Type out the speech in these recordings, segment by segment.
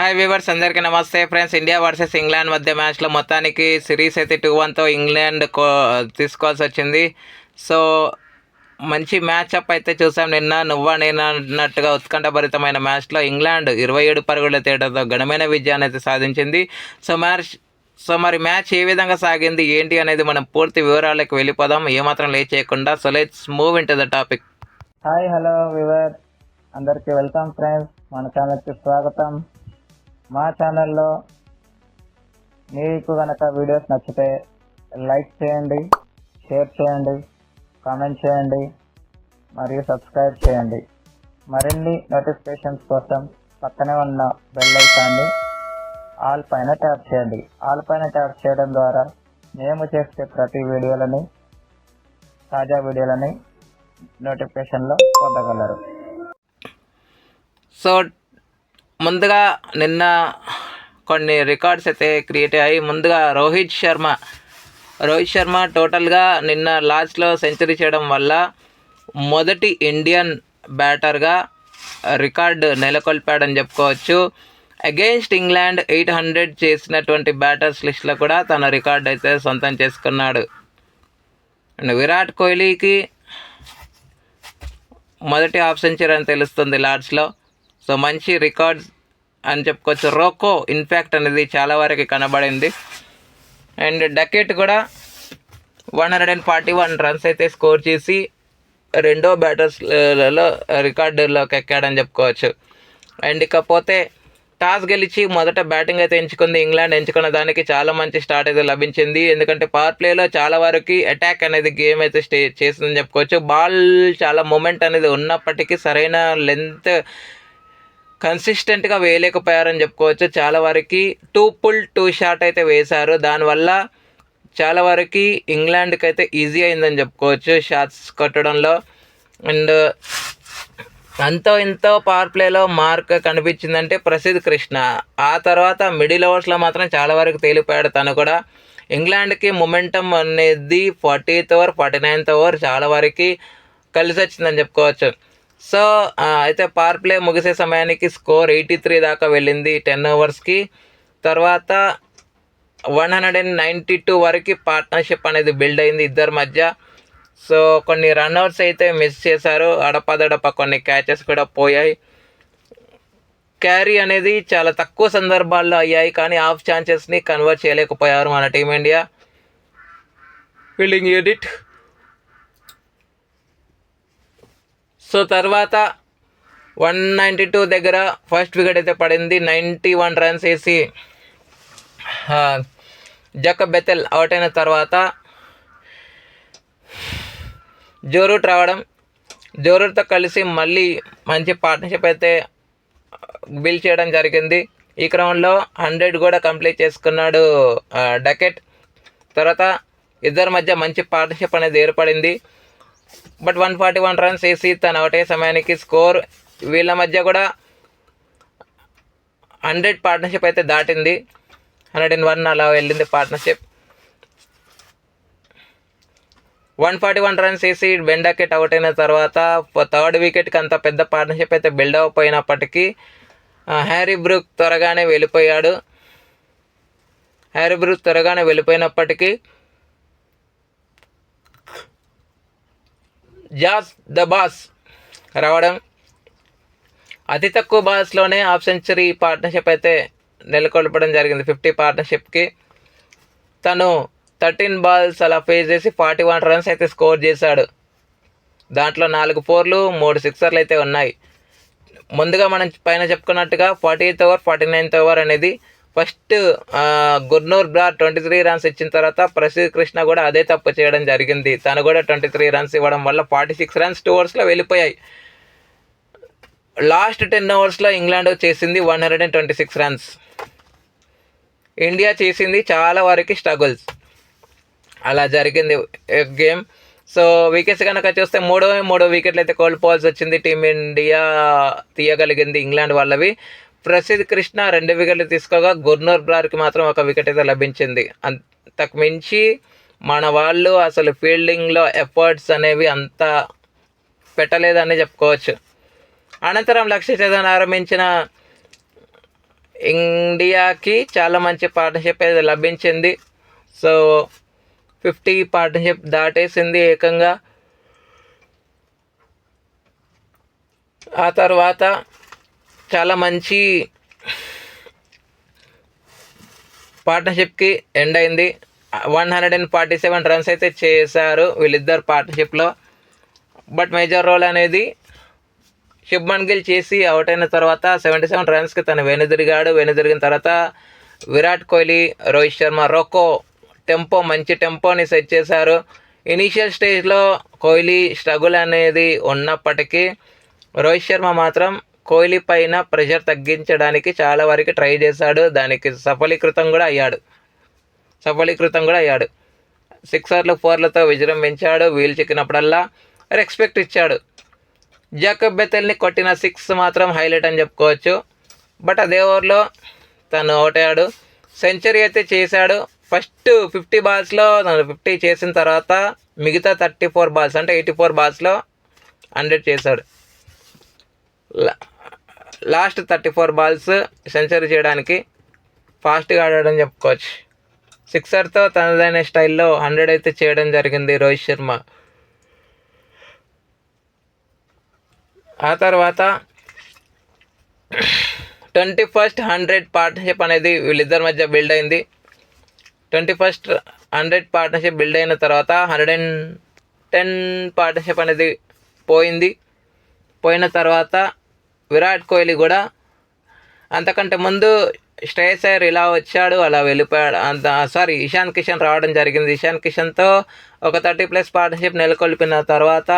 Hi viewers, అందరికీ నమస్తే friends. India versus England మధ్య మ్యాచ్లో మొత్తానికి సిరీస్ అయితే 2-1తో ఇంగ్లాండ్ తీసుకోవాల్సి వచ్చింది. సో మంచి మ్యాచ్అప్ అయితే చూసాం నిన్న. నువ్వా నేను అన్నట్టుగా ఉత్కంఠభరితమైన మ్యాచ్లో ఇంగ్లాండ్ 27 పరుగుల తేడాతో ఘనమైన విజయాన్ని అయితే సాధించింది. మరి మ్యాచ్ ఏ విధంగా సాగింది ఏంటి అనేది మనం పూర్తి వివరాలకు వెళ్ళిపోదాం, ఏమాత్రం లేట్ చేయకుండా. So let's move in to the topic. Hi hello viewer, అందరికీ వెల్కమ్ ఫ్రెండ్స్. మన ఛానల్కి స్వాగతం. మా ఛానల్లో మీకు కనుక వీడియోస్ నచ్చితే లైక్ చేయండి, షేర్ చేయండి, కామెంట్ చేయండి మరియు సబ్స్క్రైబ్ చేయండి. మరిన్ని నోటిఫికేషన్స్ కోసం పక్కనే ఉన్న బెల్ ఐకాన్ని ఆల్ పైన ట్యాప్ చేయండి. ఆల్ పైన ట్యాప్ చేయడం ద్వారా మేము చేసే ప్రతి వీడియోలని, తాజా వీడియోలని నోటిఫికేషన్లో పొందగలరు. సో ముందుగా నిన్న కొన్ని రికార్డ్స్ అయితే క్రియేట్ అయ్యాయి. ముందుగా రోహిత్ శర్మ టోటల్గా నిన్న లాస్ట్లో సెంచరీ చేయడం వల్ల మొదటి ఇండియన్ బ్యాటర్గా రికార్డు నెలకొల్పాడని చెప్పుకోవచ్చు. అగెయిన్స్ట్ ఇంగ్లాండ్ 800 చేసినటువంటి బ్యాటర్స్ లిస్ట్లో కూడా తన రికార్డు అయితే సొంతం చేసుకున్నాడు. అండ్ విరాట్ కోహ్లీకి మొదటి హాఫ్ సెంచరీ అని తెలుస్తుంది లార్డ్స్లో. సో మంచి రికార్డ్స్ అని చెప్పుకోవచ్చు. రోకో ఇన్ఫ్యాక్ట్ అనేది చాలా వరకు కనబడింది. అండ్ డకెట్ కూడా 141 రన్స్ అయితే స్కోర్ చేసి రెండో బ్యాటర్స్లలో రికార్డులోకి ఎక్కాడని చెప్పుకోవచ్చు. అండ్ ఇకపోతే టాస్ గెలిచి మొదట బ్యాటింగ్ అయితే ఎంచుకుంది ఇంగ్లాండ్. ఎంచుకున్న దానికి చాలా మంచి స్టార్ట్ అయితే లభించింది. ఎందుకంటే పవర్ ప్లేలో చాలా వరకు అటాక్ అనేది గేమ్ అయితే చేసిందని చెప్పుకోవచ్చు. బాల్ చాలా మూమెంట్ అనేది ఉన్నప్పటికీ సరైన లెంత్ కన్సిస్టెంట్గా వేయలేకపోయారని చెప్పుకోవచ్చు. చాలా వరకు 2 పుల్ 2 షాట్ అయితే వేశారు. దానివల్ల చాలా వరకు ఇంగ్లాండ్కి అయితే ఈజీ అయిందని చెప్పుకోవచ్చు షాట్స్ కొట్టడంలో. అండ్ అంతో ఇంతో పవర్ ప్లేలో మార్క్ కనిపించిందంటే ప్రసిద్ధ్ కృష్ణ. ఆ తర్వాత మిడిల్ ఓవర్స్లో మాత్రం చాలా వరకు తేలిపోయాడు తను కూడా. ఇంగ్లాండ్కి మొమెంటం అనేది 40th ఓవర్ 49th ఓవర్ చాలా వరకు కలిసి వచ్చిందని చెప్పుకోవచ్చు. సో అయితే పవర్ ప్లే ముగిసే సమయానికి స్కోర్ 83 దాకా వెళ్ళింది 10 ఓవర్స్కి. తర్వాత 192 వరకు పార్ట్నర్షిప్ అనేది బిల్డ్ అయింది ఇద్దరి మధ్య. సో కొన్ని రన్అట్స్ అయితే మిస్ చేశారు. అడపదడప కొన్ని క్యాచెస్ కూడా పోయాయి. క్యారీ అనేది చాలా తక్కువ సందర్భాల్లో అయ్యాయి, కానీ హాఫ్ ఛాన్సెస్ని కన్వర్ట్ చేయలేకపోయారు మన టీమిండియా ఫీల్డింగ్ యూనిట్. సో తర్వాత 192 దగ్గర ఫస్ట్ వికెట్ అయితే పడింది. 91 రన్స్ వేసి జకబ్ బెథెల్ అవుట్ అయిన తర్వాత జో రూట్ రావడం, జో రూట్తో కలిసి మళ్ళీ మంచి పార్ట్నర్షిప్ అయితే బిల్డ్ చేయడం జరిగింది. ఈ క్రమంలో 100 కూడా కంప్లీట్ చేసుకున్నాడు డకెట్. తర్వాత ఇద్దరి మధ్య మంచి పార్ట్నర్షిప్ అనేది ఏర్పడింది. బట్ 141 రన్స్ వేసి తను అవుట్ అయ్యే సమయానికి స్కోర్ వీళ్ళ మధ్య కూడా 100 పార్ట్నర్షిప్ అయితే దాటింది. 101 అలా వెళ్ళింది పార్ట్నర్షిప్. 141 రన్స్ వేసి బెన్ డకెట్ అవుట్ అయిన తర్వాత థర్డ్ వికెట్కి అంత పెద్ద పార్ట్నర్షిప్ అయితే బిల్డ్ అవ్వకపోయినప్పటికీ హ్యారీ బ్రూక్ త్వరగానే వెళ్ళిపోయినప్పటికీ జాస్ ద బాస్ రావడం, అతి తక్కువ బాల్స్లోనే హాఫ్ సెంచరీ పార్ట్నర్షిప్ అయితే నెలకొల్పడం జరిగింది. 50 పార్ట్నర్షిప్కి తను 13 బాల్స్ అలా ఫేస్ చేసి 41 రన్స్ అయితే స్కోర్ చేశాడు. దాంట్లో 4 4లు 3 సిక్సర్లు అయితే ఉన్నాయి. ముందుగా మనం పైన చెప్పుకున్నట్టుగా 48th ఓవర్ 49th ఓవర్ అనేది ఫస్ట్ గుర్నూర్ బ్రార్ 23 రన్స్ ఇచ్చిన తర్వాత ప్రసిద్ధ్ కృష్ణ కూడా అదే తప్పు చేయడం జరిగింది. తను కూడా 23 రన్స్ ఇవ్వడం వల్ల 46 రన్స్ 2 ఓవర్స్లో వెళ్ళిపోయాయి. లాస్ట్ 10 ఓవర్స్లో ఇంగ్లాండ్ చేసింది 126 రన్స్. ఇండియా చేసింది చాలా వరకు స్ట్రగుల్స్. అలా జరిగింది గేమ్. సో వికెట్స్ కనుక చూస్తే మూడో వికెట్లు అయితే కోల్పోవాల్సి వచ్చింది. టీమిండియా తీయగలిగింది ఇంగ్లాండ్ వాళ్ళవి. ప్రసిద్ధ్ కృష్ణ 2 వికెట్లు తీసుకోగా గుర్నూర్ బ్రార్కి మాత్రం 1 వికెట్ అయితే లభించింది. అంతకు మించి మన వాళ్ళు అసలు ఫీల్డింగ్లో ఎఫర్ట్స్ అనేవి అంత పెట్టలేదని చెప్పుకోవచ్చు. అనంతరం లక్ష్య చేదన్ ఆరంభించిన ఇండియాకి చాలా మంచి పార్ట్నర్షిప్ అయితే లభించింది. సో 50 పార్ట్నర్షిప్ దాటేసింది ఏకంగా. ఆ తర్వాత చాలా మంచి పార్ట్నర్షిప్కి ఎండ్ అయింది. 147 రన్స్ అయితే చేశారు వీళ్ళిద్దరు పార్ట్నర్షిప్లో. బట్ మేజర్ రోల్ అనేది శుభ్మన్ గిల్ చేసి అవుట్ అయిన తర్వాత 77 రన్స్కి తను వెనుదిరిగిన తర్వాత విరాట్ కోహ్లీ, రోహిత్ శర్మ మంచి టెంపోని సెట్ చేశారు. ఇనీషియల్ స్టేజ్లో కోహ్లీ స్ట్రగుల్ అనేది ఉన్నప్పటికీ రోహిత్ శర్మ మాత్రం కోహ్లీ పైన ప్రెషర్ తగ్గించడానికి చాలా వరకు ట్రై చేశాడు. దానికి సఫలీకృతం కూడా అయ్యాడు. 6 4లతో విజృంభించాడు. వీలు చిక్కినప్పుడల్లా రెస్పెక్ట్ ఇచ్చాడు. జాకబ్ బెథెల్ని కొట్టిన 6 మాత్రం హైలైట్ అని చెప్పుకోవచ్చు. బట్ అదే ఓవర్లో తను అవుట్ అయ్యాడు. సెంచరీ అయితే చేశాడు. ఫస్ట్ 50 బాల్స్లో తను 50 చేసిన తర్వాత మిగతా 34 బాల్స్ అంటే 84 బాల్స్లో 100 చేశాడు. లాస్ట్ 34 బాల్స్ సెంచరీ చేయడానికి ఫాస్ట్గా ఆడాడని చెప్పుకోవచ్చు. సిక్సర్తో తనదైన స్టైల్లో 100 అయితే చేయడం జరిగింది రోహిత్ శర్మ. ఆ తర్వాత 21st 100 పార్ట్నర్షిప్ అనేది వీళ్ళిద్దరి మధ్య బిల్డ్ అయింది. 21st 100 పార్ట్నర్షిప్ బిల్డ్ అయిన తర్వాత 110 పార్ట్నర్షిప్ అనేది పోయిన తర్వాత విరాట్ కోహ్లీ కూడా అంతకంటే ముందు శ్రేయస్ అయ్యర్ ఇలా వచ్చాడు అలా వెళ్ళిపోయాడు. ఇషాన్ కిషన్ రావడం జరిగింది. ఇషాన్ కిషన్తో ఒక 30+ పార్ట్నర్షిప్ నెలకొల్పిన తర్వాత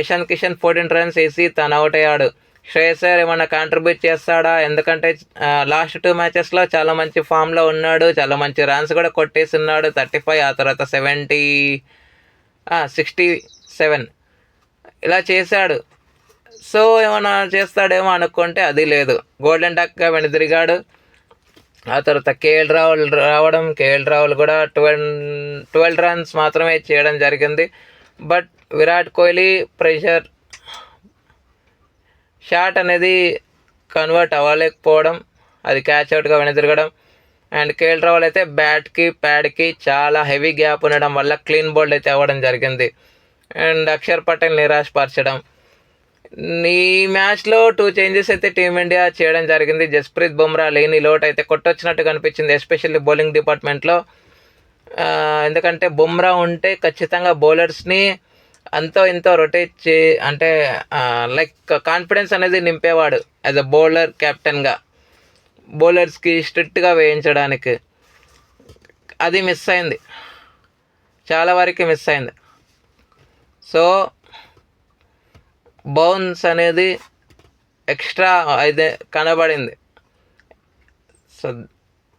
ఇషాన్ కిషన్ 14 రన్స్ వేసి తను అవుట్ అయ్యాడు. శ్రేయస్ అయ్యర్ ఏమన్నా కాంట్రిబ్యూట్ చేస్తాడా? ఎందుకంటే లాస్ట్ 2 మ్యాచెస్లో చాలా మంచి ఫామ్లో ఉన్నాడు. చాలా మంచి రన్స్ కూడా కొట్టేసి ఉన్నాడు. 35, ఆ తర్వాత 67 ఇలా చేశాడు. సో ఏమైనా చేస్తాడేమో అనుకుంటే అది లేదు. గోల్డెన్ డక్గా వెనుదిరిగాడు. ఆ తర్వాత కేఎల్ రాహుల్ కూడా 12 రన్స్ మాత్రమే చేయడం జరిగింది. But Virat Kohli pressure shot అనేది కన్వర్ట్ అవ్వలేకపోవడం, అది క్యాచ్ అవుట్గా వెనుదిరగడం. అండ్ కేఎల్ రాహుల్ అయితే బ్యాట్కి ప్యాడ్కి చాలా హెవీ గ్యాప్ ఉండడం వల్ల క్లీన్ బౌల్డ్ అయితే అవ్వడం జరిగింది. అండ్ అక్షర్ పటేల్ నిరాశపరచడం. ఈ మ్యాచ్లో 2 చేంజెస్ అయితే టీమిండియా చేయడం జరిగింది. జస్ప్రీత్ బుమ్రా లేని లోటు అయితే కొట్టొచ్చినట్టు కనిపించింది, ఎస్పెషల్లీ బౌలింగ్ డిపార్ట్మెంట్లో. ఎందుకంటే బుమ్రా ఉంటే ఖచ్చితంగా బౌలర్స్ని అంతో ఇంతో రొటేట్ అంటే లైక్ కాన్ఫిడెన్స్ అనేది నింపేవాడు యాజ్ అ బౌలర్ కెప్టెన్గా, బౌలర్స్కి స్ట్రిక్ట్గా వేయించడానికి. అది మిస్ అయింది, చాలా వరకు మిస్ అయింది. సో బౌన్స్ అనేది ఎక్స్ట్రా అయితే కనబడింది. సో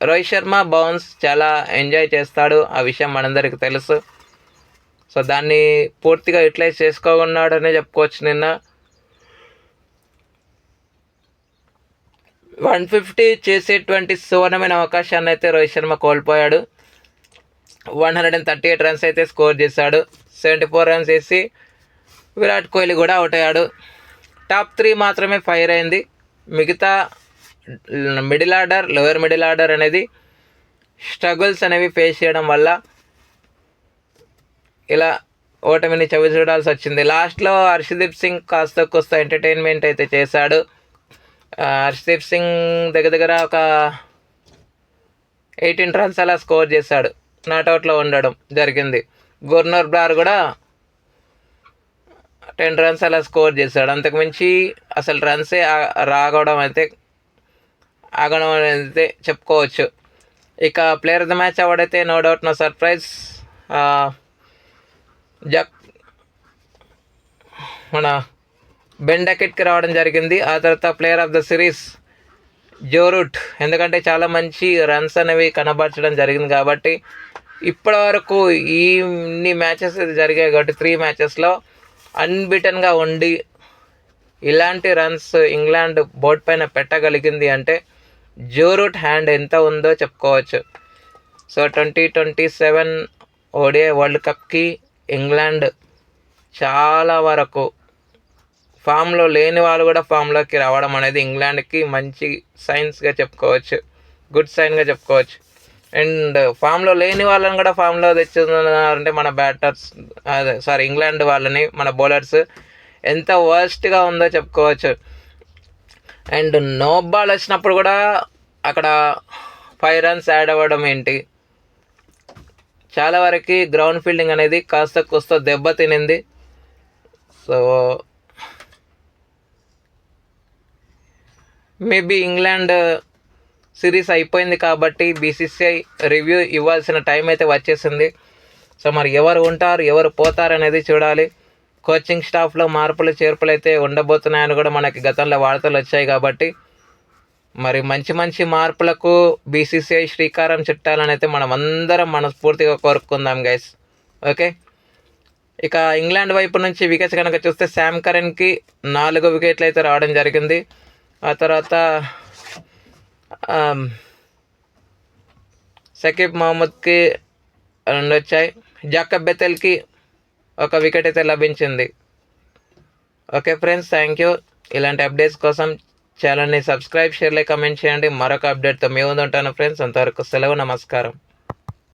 రోహిత్ శర్మ బౌన్స్ చాలా ఎంజాయ్ చేస్తాడు, ఆ విషయం మనందరికీ తెలుసు. సో దాన్ని పూర్తిగా యూటిలైజ్ చేసుకోకున్నాడనే చెప్పుకోవచ్చు. నిన్న 150 చేసేటువంటి సువర్ణమైన అవకాశాన్ని అయితే రోహిత్ శర్మ కోల్పోయాడు. 138 రన్స్ అయితే స్కోర్ చేశాడు. 74 రన్స్ వేసి విరాట్ కోహ్లీ కూడా అవుట్ అయ్యాడు. టాప్ 3 మాత్రమే ఫైర్ అయింది. మిగతా middle order, lower middle order అనేది స్ట్రగుల్స్ అనేవి ఫేస్ చేయడం వల్ల ఇలా ఓటమిని చవి చూడాల్సి వచ్చింది. లాస్ట్లో హర్షదీప్ సింగ్ కాస్త ఎంటర్టైన్మెంట్ అయితే చేశాడు. హర్షదీప్ సింగ్ దగ్గర ఒక 18 రన్స్ అలా స్కోర్ చేశాడు, నాట్అవుట్లో ఉండడం జరిగింది. గుర్నూర్ బ్రార్ కూడా 10 రన్స్ అలా స్కోర్ చేశాడు. అంతకుమించి అసలు రన్సే ఆగడం అయితే చెప్పుకోవచ్చు. ఇక player of the match award అయితే నో డౌట్ నో సర్ప్రైజ్ మన బెన్ డకెట్కి రావడం జరిగింది. ఆ తర్వాత player of the series Joe Root, ఎందుకంటే చాలా మంచి రన్స్ అనేవి కనబరచడం జరిగింది కాబట్టి. ఇప్పటివరకు ఇన్ని మ్యాచెస్ జరిగాయి కాబట్టి 3 మ్యాచెస్లో అన్బిటన్గా ఉండి ఇలాంటి రన్స్ ఇంగ్లాండ్ బోర్డు పైన పెట్టగలిగింది అంటే జో రూట్ హ్యాండ్ ఎంత ఉందో చెప్పుకోవచ్చు. సో 2027 ఓడిఐ వరల్డ్ కప్కి ఇంగ్లాండ్ చాలా వరకు ఫామ్లో లేని వాళ్ళు కూడా ఫామ్లోకి రావడం అనేది ఇంగ్లాండ్కి మంచి సైన్స్గా చెప్పుకోవచ్చు, గుడ్ సైన్గా చెప్పుకోవచ్చు. అండ్ ఫామ్లో లేని వాళ్ళని కూడా ఫామ్లో తెచ్చున్నారంటే మన బ్యాటర్స్, ఇంగ్లాండ్ వాళ్ళని మన బౌలర్స్ ఎంత వర్స్ట్గా ఉందో చెప్పుకోవచ్చు. అండ్ నో బాల్ వచ్చినప్పుడు కూడా అక్కడ 5 runs యాడ్ అవ్వడం ఏంటి, చాలా వరకు గ్రౌండ్ ఫీల్డింగ్ అనేది కాస్త కూస్త దెబ్బతినింది. సో మేబీ ఇంగ్లాండ్ సిరీస్ అయిపోయింది కాబట్టి బీసీసీఐ రివ్యూ ఇవ్వాల్సిన టైం అయితే వచ్చేసింది. సో మరి ఎవరు ఉంటారు ఎవరు పోతారు అనేది చూడాలి. కోచింగ్ స్టాఫ్లో మార్పులు చేర్పులు అయితే ఉండబోతున్నాయని కూడా మనకి గతంలో వార్తలు వచ్చాయి కాబట్టి మరి మంచి మంచి మార్పులకు బీసీసీఐ శ్రీకారం చుట్టాలని అయితే మనం అందరం మనస్ఫూర్తిగా కోరుకుందాం గైస్. ఓకే, ఇక ఇంగ్లాండ్ వైపు నుంచి వికెట్స్ కనుక చూస్తే శామ్ కరెన్కి 4 వికెట్లు అయితే రావడం జరిగింది. ఆ తర్వాత షకీబ్ మహమ్మద్కి 2 వచ్చాయి. జాకబ్ బెతెల్కి 1 వికెట్ అయితే లభించింది. Okay friends, thank you. ఇలాంటి అప్డేట్స్ కోసం ఛానల్ని సబ్స్క్రైబ్, షేర్, లైక్, కమెంట్ చేయండి. మరొక అప్డేట్తో మీ ముందు ఉంటాను ఫ్రెండ్స్. అంతవరకు సెలవు, నమస్కారం.